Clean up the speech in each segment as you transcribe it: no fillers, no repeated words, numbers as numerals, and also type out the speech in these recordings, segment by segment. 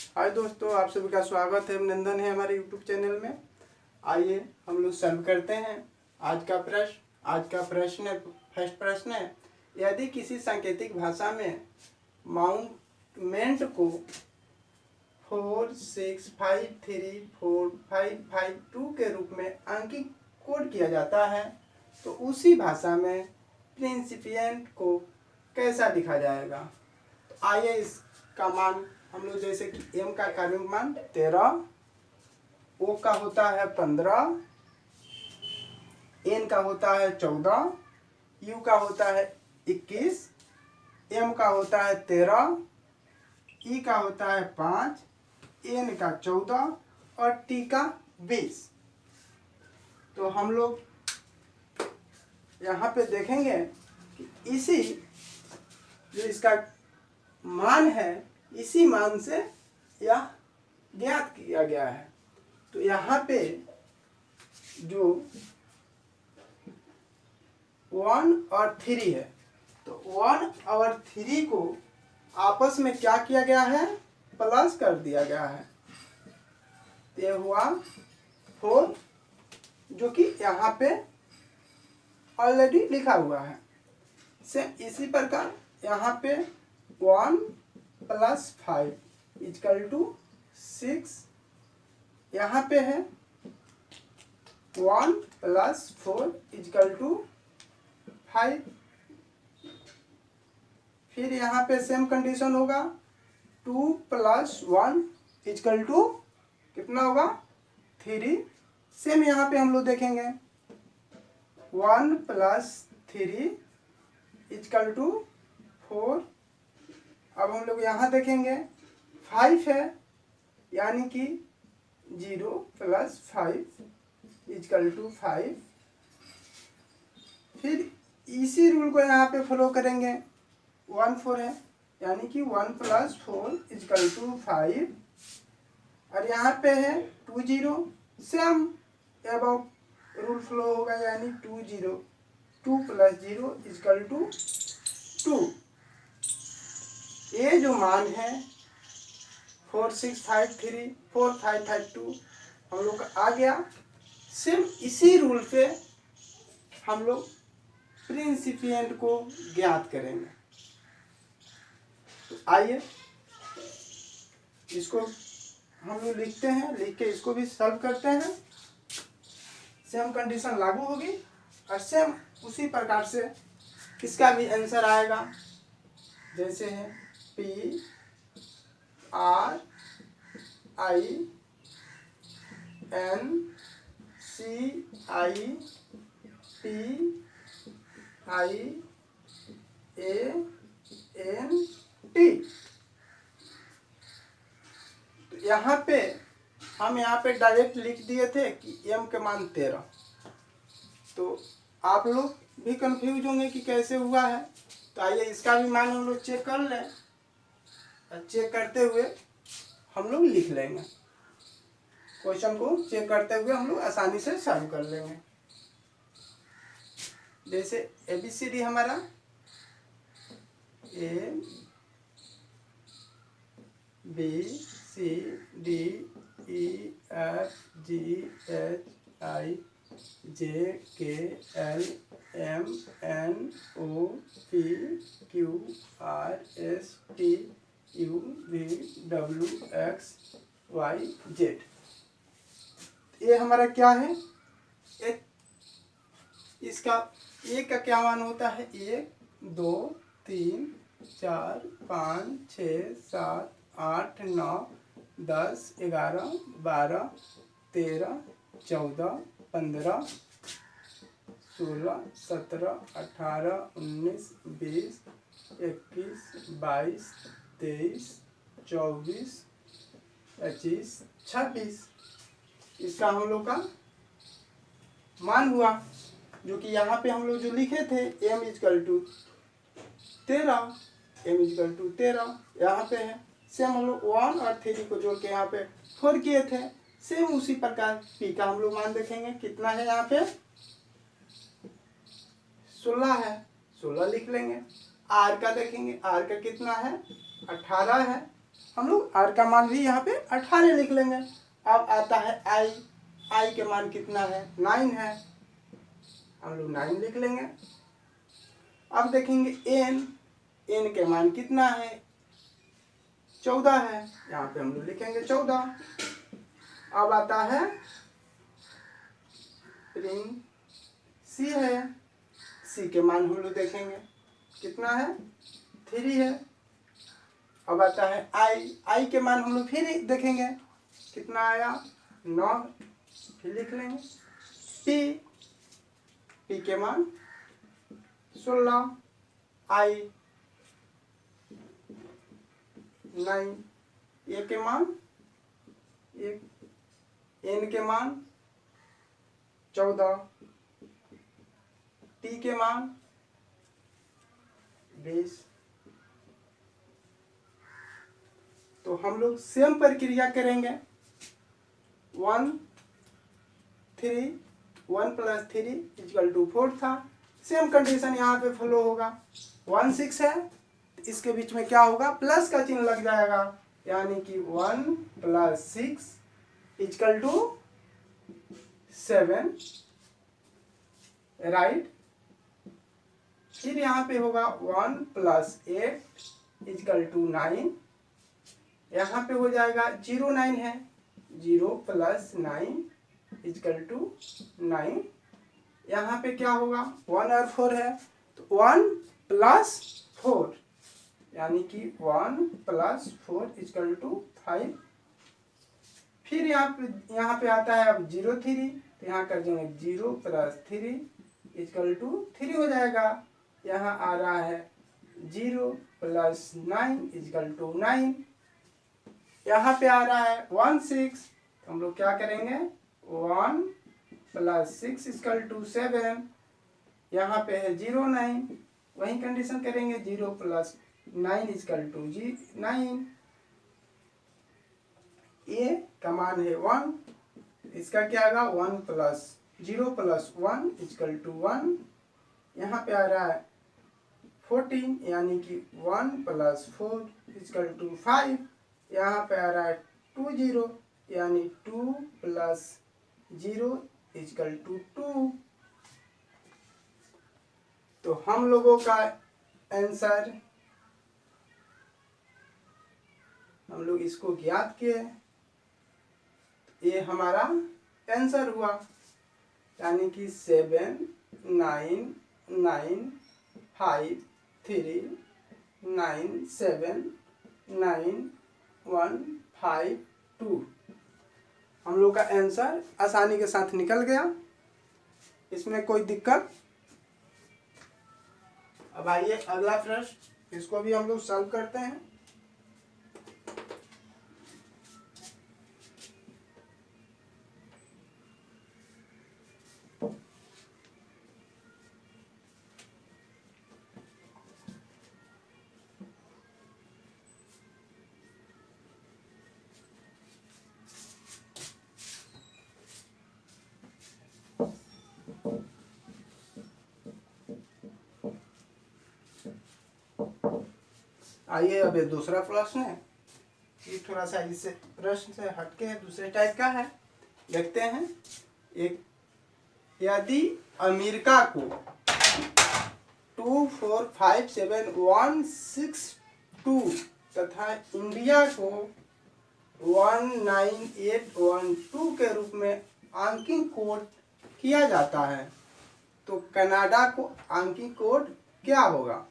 हाय दोस्तों, आप सभी का स्वागत है, अभिनंदन है हमारे यूट्यूब चैनल में। आइए हम लोग सॉल्व करते हैं आज का प्रश्न। फर्स्ट प्रश्न है, यदि किसी सांकेतिक भाषा में माउंटमेंट को 4 6 5 3 4 5 5 2 के रूप में अंकित कोड किया जाता है तो उसी भाषा में प्रिंसिपिएंट को कैसा लिखा जाएगा। तो आइए इसका मान हम लोग, जैसे कि एम का कार्बनिक मान 13, ओ का होता है 15, एन का होता है 14, यू का होता है 21, एम का होता है 13, ई का होता है 5, एन का 14 और टी का 20। तो हम लोग यहाँ पे देखेंगे कि इसी जो इसका मान है, इसी मान से यह ज्ञात किया गया है। तो यहाँ पे जो 1 और 3 है, तो 1 और 3 को आपस में क्या किया गया है, प्लस कर दिया गया है। ये हुआ 4, जो कि यहाँ पे ऑलरेडी लिखा हुआ है। सेम इसी प्रकार यहाँ पे 1 + 5 = 6, यहाँ पे है 1 + 4 = 5। फिर यहाँ पे सेम कंडीशन होगा, 2 + 1 = कितना होगा, 3। सेम यहाँ पे हम लोग देखेंगे 1 + 3 = 4। अब हम लोग यहाँ देखेंगे 5 है, यानी कि 0 + 5 = 5। फिर इसी रूल को यहाँ पे फॉलो करेंगे, 1 4 है, यानी कि 1 + 4 = 5। और यहाँ पे है 2 0, सेम अबाउ रूल फ्लो होगा, यानी 2 0, 2 + 0 = 2। ये जो मान है 4 6 5 3 4 5 5 2 हम लोग का आ गया। सेम इसी रूल पे हम लोग प्रिंसिपिएंट को ज्ञात करेंगे। तो आइए इसको हम लोग लिखते हैं, लिख के इसको भी सॉल्व करते हैं। सेम कंडीशन लागू होगी और सेम उसी प्रकार से इसका भी आंसर आएगा। जैसे है P R I N C I P I A N T। तो यहाँ पे हम यहाँ पे डायरेक्ट लिख दिए थे कि m के मान 13। तो आप लोग भी कंफ्यूज होंगे कि कैसे हुआ है। तो आइए इसका भी मान हम लोग चेक कर लें। चेक करते हुए हम लोग लिख लेंगे, क्वेश्चन को चेक करते हुए हम लोग आसानी से सॉल्व कर लेंगे। जैसे ABCD हमारा A B C D E F G H I J K L M N O P Q R S T U V W X Y Z। ये हमारा क्या है, एक इसका एक का क्या मान होता है, 1 2 3 4 5 6 7 8 9 10 11 12 13 14 15 16 17 18 19 20 21 22 23 24 25 26। इसका हम लोग का मान हुआ, जो कि यहाँ पे हम लोग जो लिखे थे m = 13, m = 13 यहाँ पे है। सेम हम लोग 1 और 3 को जोड़ के यहाँ पे 4 किए थे। सेम उसी प्रकार p का हम लोग मान देखेंगे, कितना है यहाँ पे 16 है, 16 लिख लेंगे। r का देखेंगे, r का कितना है 18 है, हम लोग r का मान भी यहाँ पे 18 लिख लेंगे। अब आता है i के मान कितना है, 9 है, हम लोग 9 लिख लेंगे। अब देखेंगे n के मान कितना है, 14 है, यहाँ पे हम लोग लिखेंगे 14। अब आता है रिंग c है, c के मान हम लोग देखेंगे कितना है, 3 है। अब आता है i के मान हम लोग फिर देखेंगे कितना आया, 9, फिर लिख लेंगे। p के मान 16, i 9, a के मान 1, n के मान 14, t के मान 20। तो हम लोग सेम प्रक्रिया करेंगे, 1 + 3 = 4 था, सेम कंडीशन यहाँ पे फॉलो होगा। 1 6 है, इसके बीच में क्या होगा, प्लस का चिन्ह लग जाएगा, यानी कि 1 + 6 = 7, राइट। फिर यहाँ पे होगा 1 + 8 = 9, यहाँ पे हो जाएगा 0 9 है, 0 + 9 = 9। यहाँ पे क्या होगा, 1 और 4 है, तो 1 + 4, यानी कि 1 + 4 = 5। फिर यहाँ पे आता है अब 0 3, तो यहाँ कर देंगे 0 + 3 = 3 हो जाएगा। यहाँ आ रहा है 0 + 9 = 9। यहाँ पे आ रहा है 1 6, तो हम लोग क्या करेंगे, 1 + 6 = 7। यहाँ पे है 0 9, वही कंडीशन करेंगे, 0 + 9 = 9। ए का मान है 1, इसका क्या होगा, 0 + 1 = 1। यहाँ पे आ रहा है 14, यानी कि 1 + 4 = 5। यहाँ पे आ रहा है 2 0, यानी 2 + 0 = 2। तो हम लोगों का आंसर, हम लोग इसको ज्ञात किए, ये हमारा आंसर हुआ, यानी कि 7 9 9 5 3 9 7 9 1 5 2। हम लोग का आंसर आसानी के साथ निकल गया, इसमें कोई दिक्कत। अब आइए अगला प्रश्न, इसको भी हम लोग सॉल्व करते हैं। आइए अब ये दूसरा प्रश्न है, ये थोड़ा सा इससे प्रश्न से हटके है, दूसरे टाइप का है, देखते हैं। एक, यदि अमेरिका को 2 4 5 7 1 6 2 तथा इंडिया को 1 9 8 1 2 के रूप में अंकित कोड किया जाता है, तो कनाडा को अंकित कोड क्या होगा।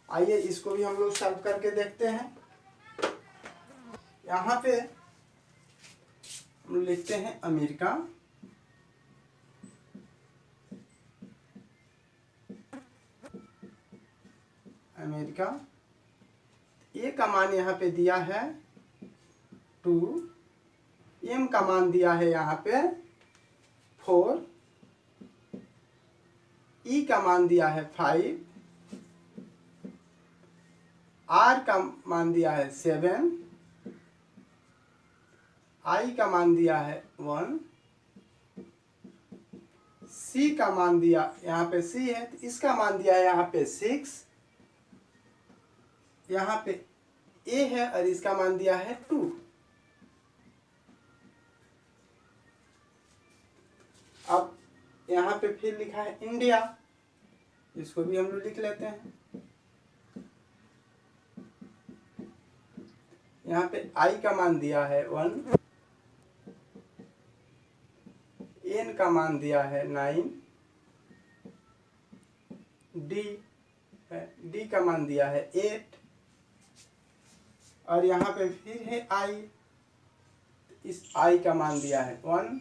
आइए इसको भी हम लोग सॉल्व करके देखते हैं। यहाँ पे हम लोग लिखते हैं अमेरिका, अमेरिका, ए का मान यहाँ पे दिया है 2, एम का मान दिया है यहाँ पे 4, ई का मान दिया है 5, आर का मान दिया है 7, आई का मान दिया है 1, सी का मान दिया, यहाँ पे सी है तो इसका मान दिया है यहाँ पे 6, यहाँ पे ए है और इसका मान दिया है 2। अब यहाँ पे फिर लिखा है इंडिया, इसको भी हम लोग लिख लेते हैं। यहाँ पे आई का मान दिया है 1, एन का मान दिया है 9, डी का मान दिया है 8, और यहाँ पे फिर है आई, इस आई का मान दिया है 1।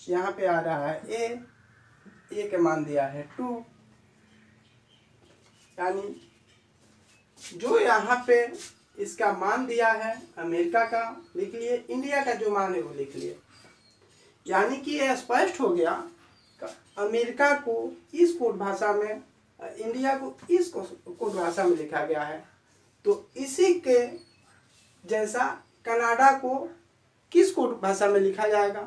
यहाँ पे आ रहा है ए का मान दिया है 2। यानी जो यहाँ पे इसका मान दिया है अमेरिका का लिख लिए, इंडिया का जो मान है वो लिख लिए। यानी कि यह स्पष्ट हो गया अमेरिका को इस कोड भाषा में, इंडिया को इस कोड भाषा में लिखा गया है। तो इसी के जैसा कनाडा को किस कोड भाषा में लिखा जाएगा?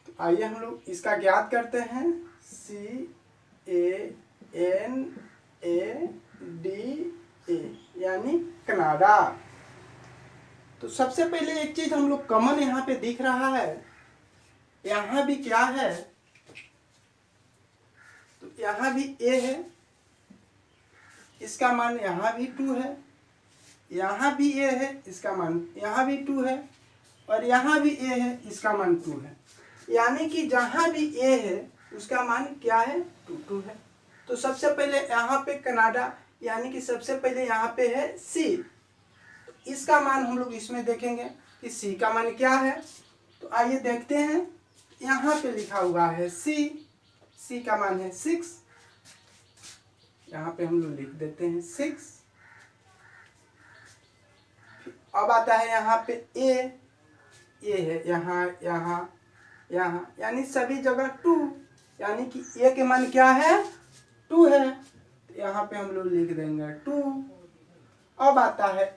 तो आइए हम लोग इसका ज्ञात करते हैं। CANADA, यानी कनाडा। तो सबसे पहले एक चीज हम लोग कॉमन यहाँ पे दिख रहा है, यहाँ भी क्या है, तो यहाँ भी ए है, इसका मान यहाँ भी 2 है, यहाँ भी ए है, इसका मान यहाँ भी 2 है, और यहाँ भी ए है, इसका मान 2 है। यानी कि जहाँ भी ए है उसका मान क्या है? 2 है। तो सबसे पहले यहाँ पे कनाडा, यानी कि सबसे पहले यहाँ पे है सी, इसका मान हम लोग इसमें देखेंगे कि सी का मान क्या है। तो आइए देखते हैं, यहाँ पे लिखा हुआ है सी का मान है 6, यहाँ पे हम लोग लिख देते हैं 6। अब आता है यहाँ पे ए है, यहाँ, यानी सभी जगह 2, यानी कि ए के मान क्या है? 2 है। तो यहाँ पे हम लोग लिख देंगे 2। अब आता है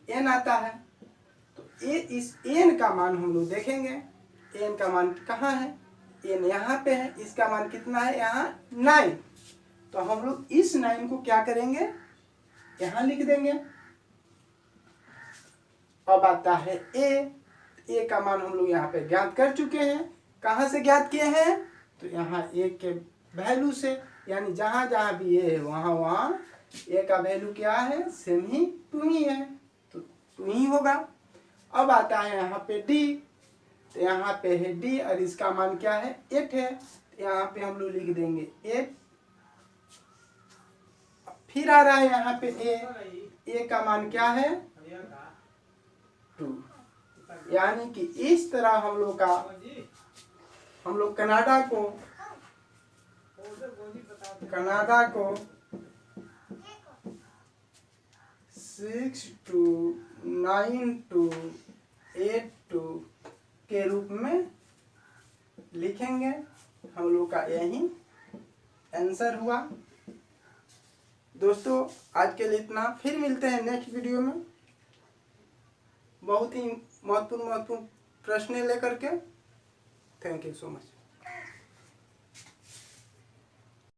एन आता है, तो इस एन का मान हम लोग देखेंगे। एन का मान कहाँ है? एन यहाँ पे है, इसका मान कितना है? यहाँ 9। तो हम लोग इस 9 को क्या करेंगे? यहाँ लिख देंगे। अब आता है ए का मान हम लोग यहाँ पे ज्ञात कर चुके हैं। कहाँ से ज्ञात किए हैं? तो यहाँ ए के वैल्यू से, यानी जहाँ जहाँ भी ए है वहाँ ए का वैल्यू क्या है? सेम ही 2 ही है, तो 2 ही होगा। अब आता है यहाँ पे डी, तो यहाँ पे है डी और इसका मान क्या है? 8 है। तो यहाँ पे हम लोग लिख देंगे 8। फिर आ रहा है यहाँ पे ए का मान क्या है? 2। यानी कि इस तरह हम लोग कनाडा को 6 to 9 to 8 to के रूप में लिखेंगे। हम लोग का यही आंसर हुआ। दोस्तों आज के लिए इतना, फिर मिलते हैं नेक्स्ट वीडियो में बहुत ही महत्वपूर्ण प्रश्न लेकर के। Thank you so much.